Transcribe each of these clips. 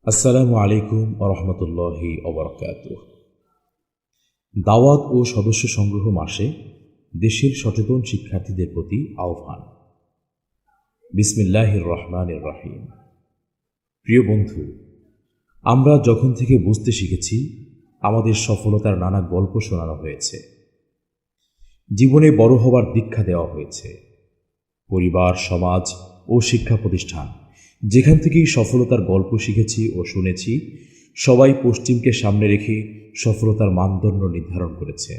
আসসালামু আলাইকুম ওরহমতুল্লাহি ওবরাকাতুহ। দাওয়াত ও সদস্য সংগ্রহ মাসে দেশের সচেতন শিক্ষার্থীদের প্রতি আহ্বান। বিসমিল্লাহির রহমানির রহিম। প্রিয় বন্ধু, আমরা যখন থেকে বুঝতে শিখেছি, আমাদের সফলতার নানা গল্প শোনানো হয়েছে, জীবনে বড় হবার দীক্ষা দেওয়া হয়েছে। পরিবার, সমাজ ও শিক্ষা প্রতিষ্ঠান যেখান থেকেই সফলতার গল্প শিখেছি ও শুনেছি, সবাই পশ্চিমকে সামনে রেখে সফলতার মানদণ্ড নির্ধারণ করেছে।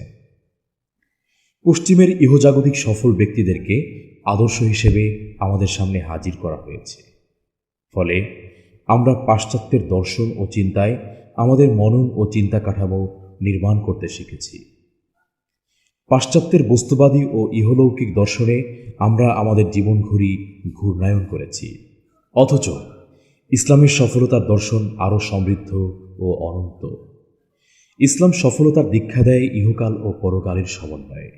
পশ্চিমের ইহজাগতিক সফল ব্যক্তিদেরকে আদর্শ হিসেবে আমাদের সামনে হাজির করা হয়েছে। ফলে আমরা পাশ্চাত্যের দর্শন ও চিন্তায় আমাদের মনন ও চিন্তা কাঠামো নির্মাণ করতে শিখেছি। পাশ্চাত্যের বস্তুবাদী ও ইহলৌকিক দর্শনে আমরা আমাদের জীবন ঘূর্ণায়ন করেছি। অথচ ইসলামের সফলতার দর্শন আরও সমৃদ্ধ ও অনন্ত। ইসলাম সফলতার দীক্ষা দেয় ইহকাল ও পরকালের সমন্বয়ে।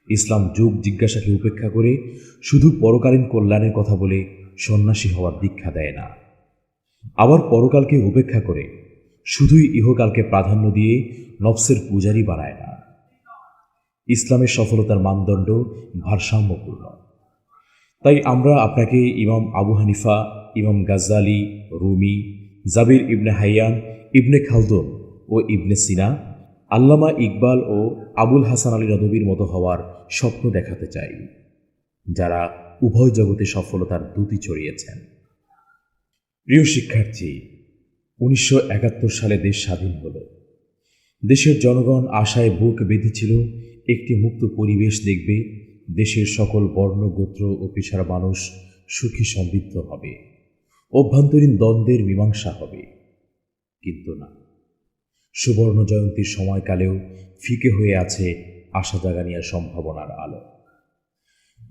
ইসলাম যুগ জিজ্ঞাসাকে উপেক্ষা করে শুধু পরকালীন কল্যাণের কথা বলে সন্ন্যাসী হওয়ার দীক্ষা দেয় না, আবার পরকালকে উপেক্ষা করে শুধুই ইহকালকে প্রাধান্য দিয়ে নফসের পূজারী বানায় না। ইসলামের সফলতার মানদণ্ড ভারসাম্যপূর্ণ। তাই আমরা আপনাকে ইমাম আবু হানিফা, ইমাম গাজ্জালি, রুমি, জাবির ইবনে হাইয়ান, ইবনে খালদুন ও ইবনে সিনা, আল্লামা ইকবাল ও আবুল হাসান আলী নদভীর মতো হওয়ার স্বপ্ন দেখাতে চাই, যারা উভয় জগতে সফলতার দ্যুতি ছড়িয়েছেন। প্রিয় শিক্ষার্থী, 1971 সালে দেশ স্বাধীন হল। দেশের জনগণ আশায় বুক বেঁধেছিল একটি মুক্ত পরিবেশ দেখবে, দেশের সকল বর্ণ, গোত্র ও পেশার মানুষ সুখী সমৃদ্ধ হবে, অভ্যন্তরীণ দ্বন্দ্বের মীমাংসা হবে। কিন্তু না, সুবর্ণ জয়ন্তীর সময়কালেও ফিকে হয়ে আছে আশা জাগানিয়া সম্ভাবনার আলো।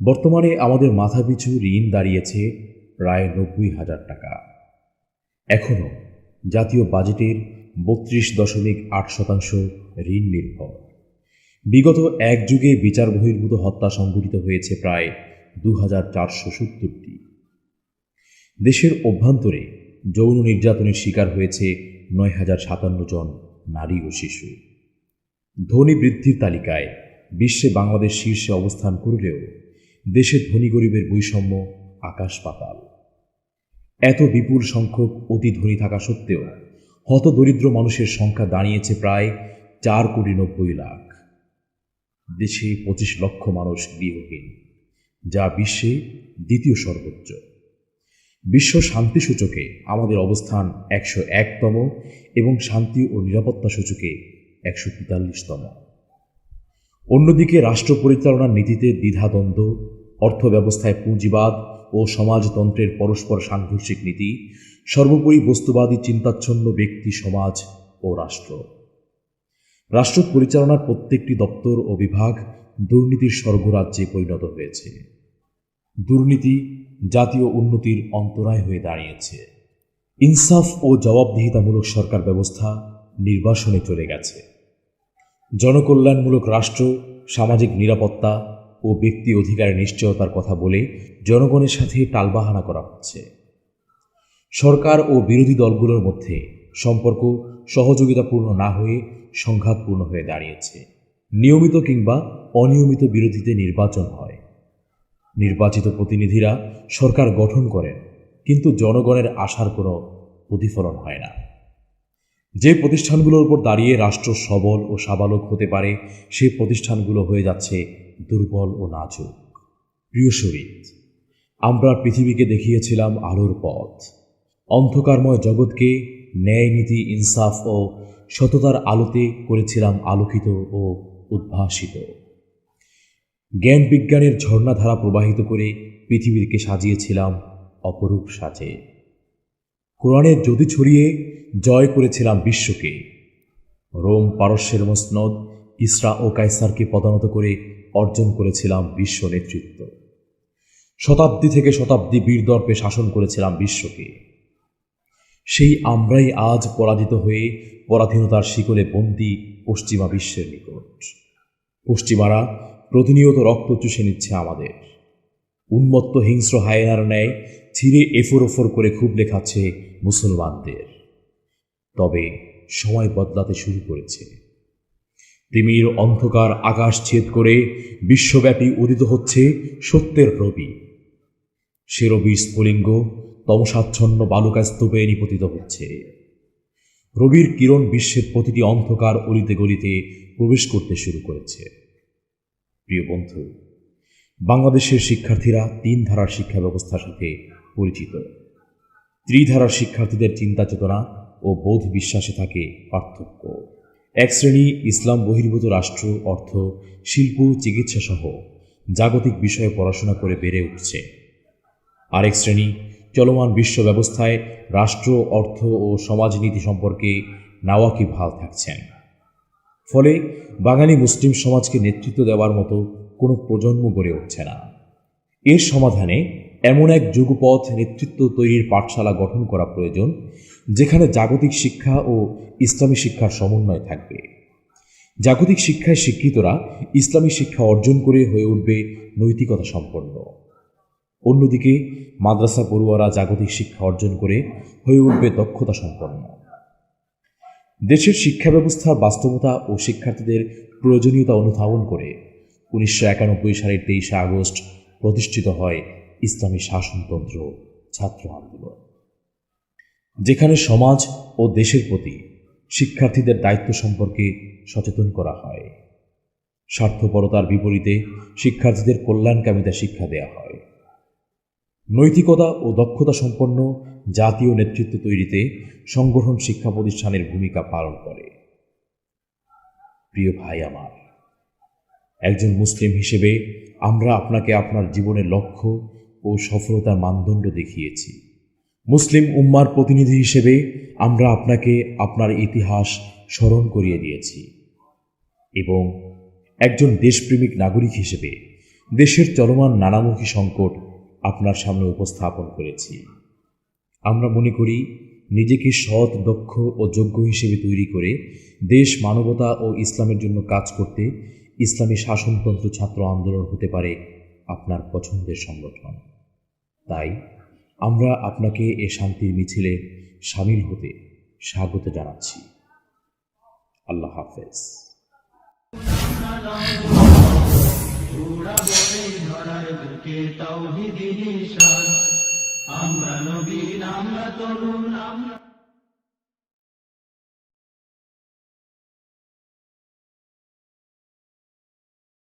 বর্তমানে আমাদের মাথাপিছু ঋণ দাঁড়িয়েছে প্রায় 90,000 টাকা। এখনও জাতীয় বাজেটের 32.8% ঋণ নির্ভর। বিগত এক যুগে বিচার বহির্ভূত হত্যা সংঘটিত হয়েছে প্রায় 2470টি। দেশের অভ্যন্তরে যৌন নির্যাতনের শিকার হয়েছে 9057 জন নারী ও শিশু। ধনী বৃদ্ধির তালিকায় বিশ্বে বাংলাদেশ শীর্ষে অবস্থান করলেও দেশের ধনী গরিবের বৈষম্য আকাশ পাতাল। এত বিপুল সংখ্যক অতি ধনী থাকা সত্ত্বেও হতদরিদ্র মানুষের সংখ্যা দাঁড়িয়েছে প্রায় 4,90,00,000। দেশে 25 লক্ষ মানুষ গৃহহীন, যা বিশ্বে দ্বিতীয় সর্বোচ্চ। বিশ্ব শান্তি সূচকে আমাদের অবস্থান 101তম এবং শান্তি ও নিরাপত্তা সূচকে 143তম। অন্যদিকে রাষ্ট্র পরিচালনার নীতিতে দ্বিধাদ্বন্দ্ব, অর্থব্যবস্থায় পুঁজিবাদ ও সমাজতন্ত্রের পরস্পর সাংঘর্ষিক নীতি, সর্বোপরি বস্তুবাদী চিন্তাচ্ছন্ন ব্যক্তি, সমাজ ও রাষ্ট্র। রাষ্ট্র পরিচালনার প্রত্যেকটি দপ্তর ও বিভাগ দুর্নীতির স্বর্গরাজ্যে পরিণত হয়েছে। দুর্নীতি জাতীয় উন্নতির অন্তরায় হয়ে দাঁড়িয়েছে। ইনসাফ ও জবাবদিহিতামূলক সরকার ব্যবস্থা নির্বাসনে চলে গেছে। জনকল্যাণমূলক রাষ্ট্র, সামাজিক নিরাপত্তা ও ব্যক্তি অধিকারের নিশ্চয়তার কথা বলে জনগণের সাথে টালবাহানা করা হচ্ছে। সরকার ও বিরোধী দলগুলোর মধ্যে সম্পর্ক সহযোগিতাপূর্ণ না হয়ে সংঘাতপূর্ণ হয়ে দাঁড়িয়েছে। নিয়মিত কিংবা অনিয়মিত বিরোধীতে নির্বাচন হয়। নির্বাচিত প্রতিনিধিরা সরকার গঠন করেন, কিন্তু জনগণের আশার কোনো প্রতিফলন হয় না। যে প্রতিষ্ঠানগুলোর উপর দাঁড়িয়ে রাষ্ট্র সবল ও সাবালক হতে পারে, সেই প্রতিষ্ঠানগুলো হয়ে যাচ্ছে দুর্বল ও নাজুক। প্রিয় শহীদ, আমরা পৃথিবীকে দেখিয়েছিলাম আলোর পথ। অন্ধকারময় জগৎকে ন্যায়, নীতি, ইনসাফ ও সততার আলোতে করেছিলাম আলোকিত ও উদ্ভাসিত। জ্ঞান বিজ্ঞানের ঝর্ণাধারা প্রবাহিত করে পৃথিবীকে সাজিয়েছিলাম অপরূপ সাজে। কোরআনের জ্যোতি ছড়িয়ে জয় করেছিলাম বিশ্বকে। রোম, পারস্যের মসনদ, কিসরা ও কায়সারকে পদানত করে অর্জন করেছিলাম বিশ্ব নেতৃত্ব। শতাব্দী থেকে শতাব্দী বীরদর্পে শাসন করেছিলাম বিশ্বকে। সেই আমরাই আজ পরাজিত হয়ে পরাধীনতার শিকলে বন্দী পশ্চিমা বিশ্বের নিকট। পশ্চিমারা প্রতিনিয়ত রক্ত চুষে নিচ্ছে আমাদের। উন্মত্ত হিংস্র হায়েনার ন্যায় ছিঁড়ে এফোর ওফর করে খুব লেখাচ্ছে মুসলমানদের। তবে সময় বদলাতে শুরু করেছে। তিমির অন্ধকার আকাশ ছেদ করে বিশ্বব্যাপী উদিত হচ্ছে সত্যের রবি। সে রবির স্ফুলিঙ্গ তমসাচ্ছন্ন বালুকা স্তূপে নিপতিত হচ্ছে। রবির কিরণ বিশ্বের প্রতিটি অন্ধকার অলিতে গলিতে প্রবেশ করতে শুরু করেছে। প্রিয় বন্ধু, বাংলাদেশের শিক্ষার্থীরা 3 ধারার শিক্ষা ব্যবস্থার সাথে পরিচিত। ত্রিধারার শিক্ষার্থীদের চিন্তা চেতনা ও বোধ বিশ্বাসে থাকে পার্থক্য। এক শ্রেণী ইসলাম বহির্ভূত রাষ্ট্র, অর্থ, শিল্প, চিকিৎসা সহ জাগতিক বিষয়ে পড়াশোনা করে বেড়ে উঠছে। আরেক শ্রেণী চলমান বিশ্ব ব্যবস্থায় রাষ্ট্র, অর্থ ও সমাজনীতি সম্পর্কে নাওয়াকিবহাল থাকছেন। ফলে বাঙালি মুসলিম সমাজকে নেতৃত্ব দেওয়ার মতো কোনো প্রজন্ম গড়ে উঠছে না। এর সমাধানে এমন এক যুগপথ নেতৃত্ব তৈরির পাঠশালা গঠন করা প্রয়োজন, যেখানে জাগতিক শিক্ষা ও ইসলামী শিক্ষার সমন্বয় থাকবে। জাগতিক শিক্ষায় শিক্ষিতরা ইসলামী শিক্ষা অর্জন করে হয়ে উঠবে নৈতিকতা সম্পন্ন। অন্যদিকে মাদ্রাসা পড়ুয়ারা জাগতিক শিক্ষা অর্জন করে হয়ে উঠবে দক্ষতা সম্পন্ন। দেশের শিক্ষা ব্যবস্থার বাস্তবতা ও শিক্ষার্থীদের প্রয়োজনীয়তা অনুধাবন করে 1991 সালের 23 আগস্ট প্রতিষ্ঠিত হয় ইসলামী শাসনতন্ত্র ছাত্র আন্দোলন, যেখানে সমাজ ও দেশের প্রতি শিক্ষার্থীদের দায়িত্ব সম্পর্কে সচেতন করা হয়। স্বার্থপরতার বিপরীতে শিক্ষার্থীদের কল্যাণকামিতা শিক্ষা দেয়া হয়। নৈতিকতা ও দক্ষতা সম্পন্ন জাতীয় নেতৃত্ব তৈরিতে সংগঠন শিক্ষা প্রতিষ্ঠানের ভূমিকা পালন করে। প্রিয় ভাই আমার, একজন মুসলিম হিসেবে আমরা আপনাকে আপনার জীবনের লক্ষ্য ও সফলতার মানদণ্ড দেখিয়েছি। মুসলিম উম্মার প্রতিনিধি হিসেবে আমরা আপনাকে আপনার ইতিহাস স্মরণ করিয়ে দিয়েছি এবং একজন দেশপ্রেমিক নাগরিক হিসেবে দেশের চলমান নানামুখী সংকট আপনার সামনে উপস্থাপন করেছি। আমরা মনে করি নিজেকে সৎ, দক্ষ ও যোগ্য হিসেবে তৈরি করে দেশ, মানবতা ও ইসলামের জন্য কাজ করতে ইসলামী শাসনতন্ত্র ছাত্র আন্দোলন হতে পারে আপনার পছন্দের সংগঠন। তাই আমরা আপনাকে এ শান্তির মিছিলে সামিল হতে স্বাগত জানাচ্ছি। আল্লাহ হাফেজ। আমরা নবীন, আমরা তরুণ, আমরা